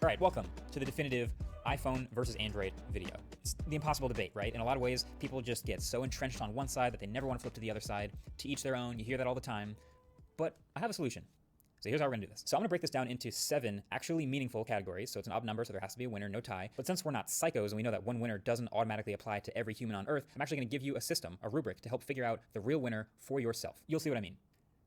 All right, welcome to the definitive iPhone versus Android video. It's the impossible debate, right? In a lot of ways, people just get so entrenched on one side that they never want to flip to the other side. To each their own. You hear that all the time. But I have a solution. So here's how we're going to do this. So I'm going to break this down into 7 actually meaningful categories. So it's an odd number, so there has to be a winner, no tie. But since we're not psychos and we know that one winner doesn't automatically apply to every human on Earth, I'm actually going to give you a system, a rubric, to help figure out the real winner for yourself. You'll see what I mean.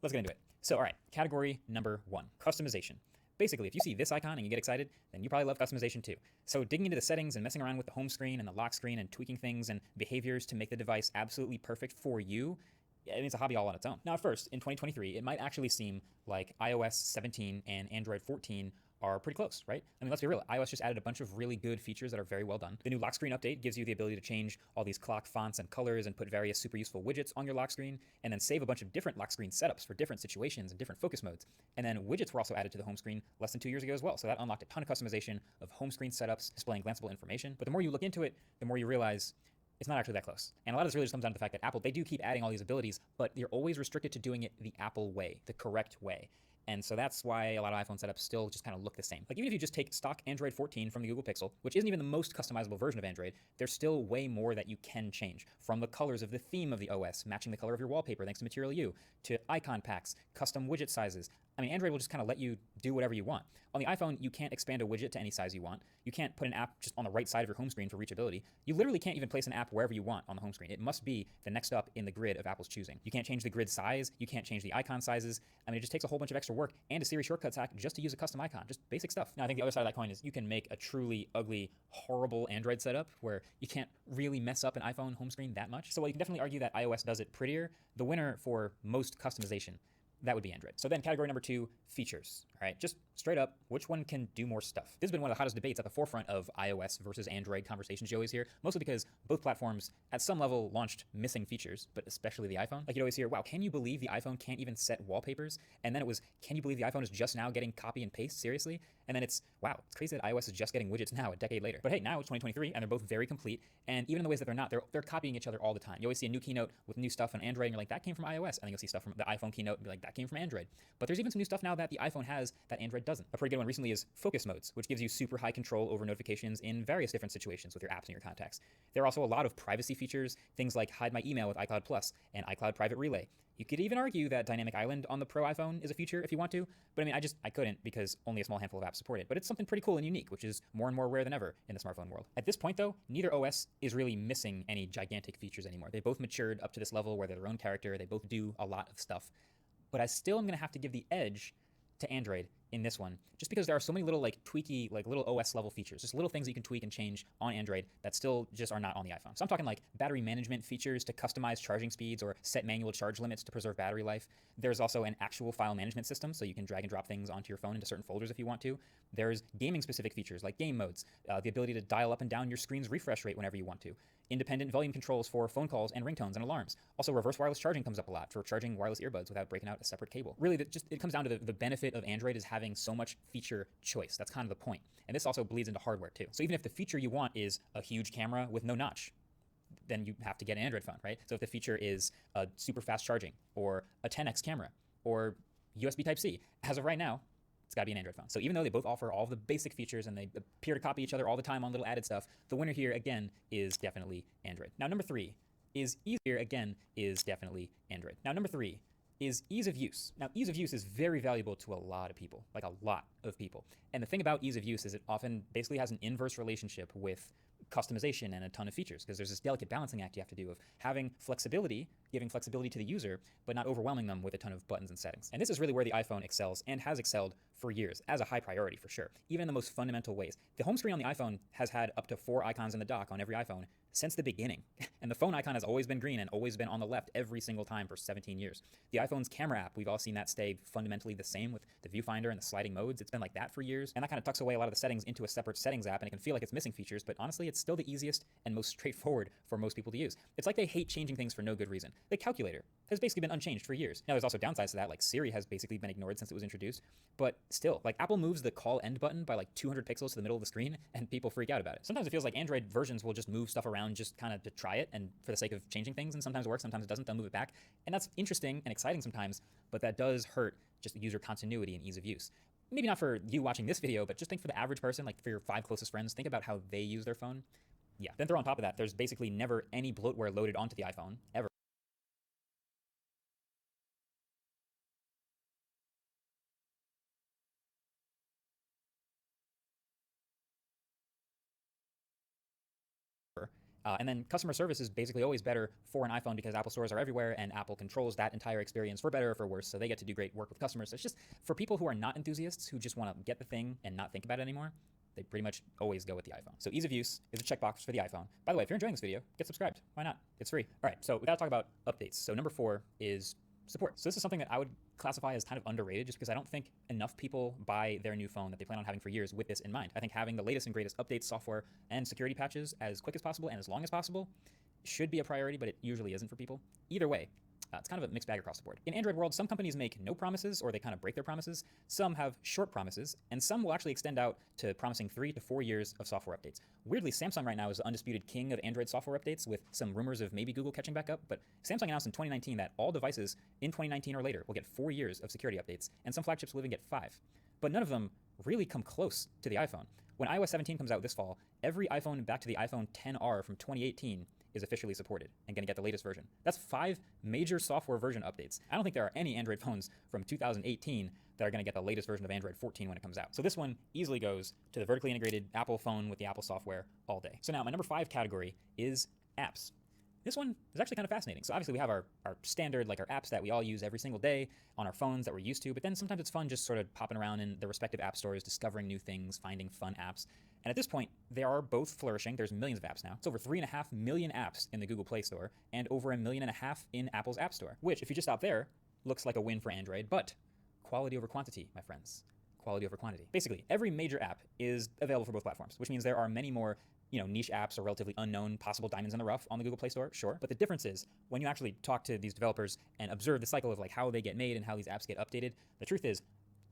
Let's get into it. So all right, category number 1, customization. Basically, if you see this icon and you get excited, then you probably love customization too. So digging into the settings and messing around with the home screen and the lock screen and tweaking things and behaviors to make the device absolutely perfect for you, it's a hobby all on its own. Now, at first, in 2023, it might actually seem like iOS 17 and Android 14 are pretty close, right? I mean, let's be real. iOS just added a bunch of really good features that are very well done. The new lock screen update gives you the ability to change all these clock fonts and colors and put various super useful widgets on your lock screen, and then save a bunch of different lock screen setups for different situations and different focus modes. And then widgets were also added to the home screen less than 2 years ago as well. So that unlocked a ton of customization of home screen setups, displaying glanceable information. But the more you look into it, the more you realize it's not actually that close. And a lot of this really just comes down to the fact that Apple, they do keep adding all these abilities, but you're always restricted to doing it the Apple way, the correct way. And so that's why a lot of iPhone setups still just kind of look the same. Like even if you just take stock Android 14 from the Google Pixel, which isn't even the most customizable version of Android, there's still way more that you can change. From the colors of the theme of the OS, matching the color of your wallpaper thanks to Material U, to icon packs, custom widget sizes. I mean, Android will just kind of let you do whatever you want. On the iPhone, you can't expand a widget to any size you want. You can't put an app just on the right side of your home screen for reachability. You literally can't even place an app wherever you want on the home screen. It must be the next up in the grid of Apple's choosing. You can't change the grid size. You can't change the icon sizes. I mean, it just takes a whole bunch of extra work and a Siri shortcuts hack just to use a custom icon. Just basic stuff. Now, I think the other side of that coin is you can make a truly ugly, horrible Android setup where you can't really mess up an iPhone home screen that much. So while you can definitely argue that iOS does it prettier, the winner for most customization, that would be Android. So then category number 2, features. All right, just straight up, which one can do more stuff? This has been one of the hottest debates at the forefront of iOS versus Android conversations you always hear, mostly because both platforms at some level launched missing features, but especially the iPhone. Like you'd always hear, wow, can you believe the iPhone can't even set wallpapers? And then it was, can you believe the iPhone is just now getting copy and paste? Seriously? And then it's, wow, it's crazy that iOS is just getting widgets now, a decade later. But hey, now it's 2023, and they're both very complete. And even in the ways that they're not, they're copying each other all the time. You always see a new keynote with new stuff on Android, and you're like, that came from iOS. And then you'll see stuff from the iPhone keynote and be like, that came from Android. But there's even some new stuff now that the iPhone has that Android doesn't. A pretty good one recently is focus modes, which gives you super high control over notifications in various different situations with your apps and your contacts. There are also a lot of privacy features, things like hide my email with iCloud Plus and iCloud Private Relay. You could even argue that Dynamic Island on the Pro iPhone is a feature if you want to, but I mean, I couldn't because only a small handful of apps support it. But it's something pretty cool and unique, which is more and more rare than ever in the smartphone world. At this point though, neither OS is really missing any gigantic features anymore. They both matured up to this level where they're their own character, they both do a lot of stuff. But I still am gonna have to give the edge to Android in this one, just because there are so many little like tweaky, like little OS level features, just little things that you can tweak and change on Android that still just are not on the iPhone. So I'm talking like battery management features to customize charging speeds or set manual charge limits to preserve battery life. There's also an actual file management system, so you can drag and drop things onto your phone into certain folders if you want to. There's gaming specific features like game modes, the ability to dial up and down your screen's refresh rate whenever you want to. Independent volume controls for phone calls and ringtones and alarms. Also, reverse wireless charging comes up a lot for charging wireless earbuds without breaking out a separate cable. Really, it comes down to the benefit of Android is having so much feature choice. That's kind of the point. And this also bleeds into hardware too. So even if the feature you want is a huge camera with no notch, then you have to get an Android phone, right? So if the feature is a super fast charging or a 10x camera or USB Type-C, as of right now, it's got to be an Android phone. So even though they both offer all the basic features and they appear to copy each other all the time on little added stuff, the winner here, again, is definitely Android. Now, number 3 is easier, again, is definitely Android. Now, number 3 is ease of use. Now, ease of use is very valuable to a lot of people, like a lot of people. And the thing about ease of use is it often basically has an inverse relationship with customization and a ton of features, because there's this delicate balancing act you have to do of having flexibility, giving flexibility to the user, but not overwhelming them with a ton of buttons and settings. And this is really where the iPhone excels and has excelled for years as a high priority for sure, even in the most fundamental ways. The home screen on the iPhone has had up to 4 icons in the dock on every iPhone since the beginning. And the phone icon has always been green and always been on the left every single time for 17 years. The iPhone's camera app, we've all seen that stay fundamentally the same with the viewfinder and the sliding modes. It's been like that for years. And that kind of tucks away a lot of the settings into a separate settings app, and it can feel like it's missing features, but honestly, it's still the easiest and most straightforward for most people to use. It's like they hate changing things for no good reason. The calculator has basically been unchanged for years. Now, there's also downsides to that, like Siri has basically been ignored since it was introduced, but still, like Apple moves the call end button by like 200 pixels to the middle of the screen, and people freak out about it. Sometimes it feels like Android versions will just move stuff around just kind of to try it and for the sake of changing things, and sometimes it works, sometimes it doesn't, they'll move it back. And that's interesting and exciting sometimes, but that does hurt just user continuity and ease of use. maybe not for you watching this video, but just think for the average person, like for your 5 closest friends, think about how they use their phone. Yeah. Then throw on top of that, there's basically never any bloatware loaded onto the iPhone, ever. And then customer service is basically always better for an iPhone because Apple stores are everywhere and Apple controls that entire experience for better or for worse. So they get to do great work with customers. So it's just for people who are not enthusiasts, who just want to get the thing and not think about it anymore, they pretty much always go with the iPhone. So ease of use is a checkbox for the iPhone. By the way, if you're enjoying this video, get subscribed. Why not? It's free. All right, so we got to talk about updates. So number 4 is support. So this is something that I would classify as kind of underrated just because I don't think enough people buy their new phone that they plan on having for years with this in mind. I think having the latest and greatest updates, software, and security patches as quick as possible and as long as possible should be a priority, but it usually isn't for people. Either way, it's kind of a mixed bag across the board. In Android world, some companies make no promises or they kind of break their promises. Some have short promises, and some will actually extend out to promising 3 to 4 years of software updates. Weirdly, Samsung right now is the undisputed king of Android software updates with some rumors of maybe Google catching back up, but Samsung announced in 2019 that all devices in 2019 or later will get 4 years of security updates, and some flagships will even get 5. But none of them really come close to the iPhone. When iOS 17 comes out this fall, every iPhone back to the iPhone XR from 2018 is officially supported and going to get the latest version. That's 5 major software version updates. I don't think there are any Android phones from 2018 that are going to get the latest version of Android 14 when it comes out. So this one easily goes to the vertically integrated Apple phone with the Apple software all day. So now my number 5 category is apps. This one is actually kind of fascinating. So obviously we have our standard, like our apps that we all use every single day on our phones that we're used to, but then sometimes it's fun just sort of popping around in the respective app stores, discovering new things, finding fun apps. And at this point, they are both flourishing. There's millions of apps now. It's over 3.5 million apps in the Google Play Store and over 1.5 million in Apple's App Store, which, if you just stop there, looks like a win for Android, but quality over quantity, my friends. Quality over quantity. Basically, every major app is available for both platforms, which means there are many more niche apps or relatively unknown possible diamonds in the rough on the Google Play Store, sure. But the difference is when you actually talk to these developers and observe the cycle of like how they get made and how these apps get updated, the truth is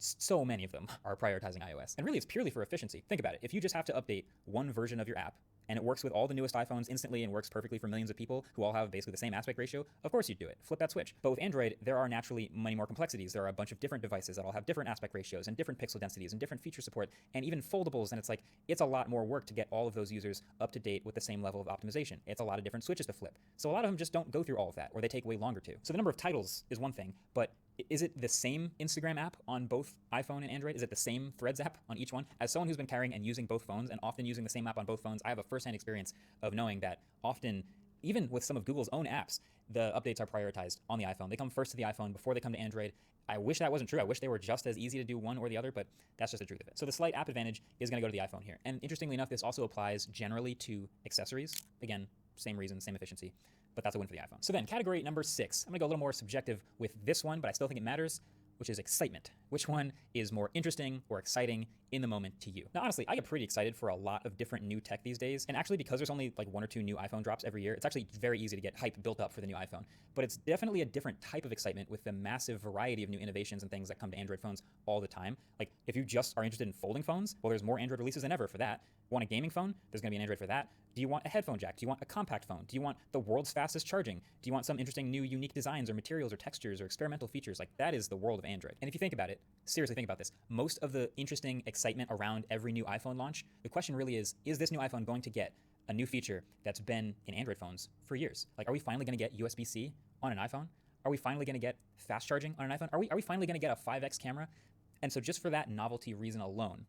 so many of them are prioritizing iOS. And really, it's purely for efficiency. Think about it. If you just have to update one version of your app and it works with all the newest iPhones instantly and works perfectly for millions of people who all have basically the same aspect ratio, of course you'd do it. Flip that switch. But with Android, there are naturally many more complexities. There are a bunch of different devices that all have different aspect ratios and different pixel densities and different feature support and even foldables. And it's a lot more work to get all of those users up to date with the same level of optimization. It's a lot of different switches to flip. So a lot of them just don't go through all of that, or they take way longer to. So the number of titles is one thing, but is it the same Instagram app on both iPhone and Android? Is it the same Threads app on each one? As someone who's been carrying and using both phones and often using the same app on both phones, I have a firsthand experience of knowing that often, even with some of Google's own apps, the updates are prioritized on the iPhone. They come first to the iPhone before they come to Android. I wish that wasn't true. I wish they were just as easy to do one or the other, but that's just the truth of it. So the slight app advantage is going to go to the iPhone here. And interestingly enough, this also applies generally to accessories. Again, same reason, same efficiency, but that's a win for the iPhone. So then category number 6, I'm going to go a little more subjective with this one, but I still think it matters, which is excitement. Which one is more interesting or exciting in the moment to you? Now, honestly, I get pretty excited for a lot of different new tech these days. And actually, because there's only like 1 or 2 new iPhone drops every year, it's actually very easy to get hype built up for the new iPhone. But it's definitely a different type of excitement with the massive variety of new innovations and things that come to Android phones all the time. Like if you just are interested in folding phones, well, there's more Android releases than ever for that. Want a gaming phone? There's going to be an Android for that. Do you want a headphone jack? Do you want a compact phone? Do you want the world's fastest charging? Do you want some interesting new unique designs or materials or textures or experimental features? Like that is the world of Android. And if you think about it, seriously think about this, most of the interesting excitement around every new iPhone launch, the question really is this new iPhone going to get a new feature that's been in Android phones for years? Like, are we finally going to get USB-C on an iPhone? Are we finally going to get fast charging on an iPhone? Are we finally going to get a 5x camera? And so just for that novelty reason alone,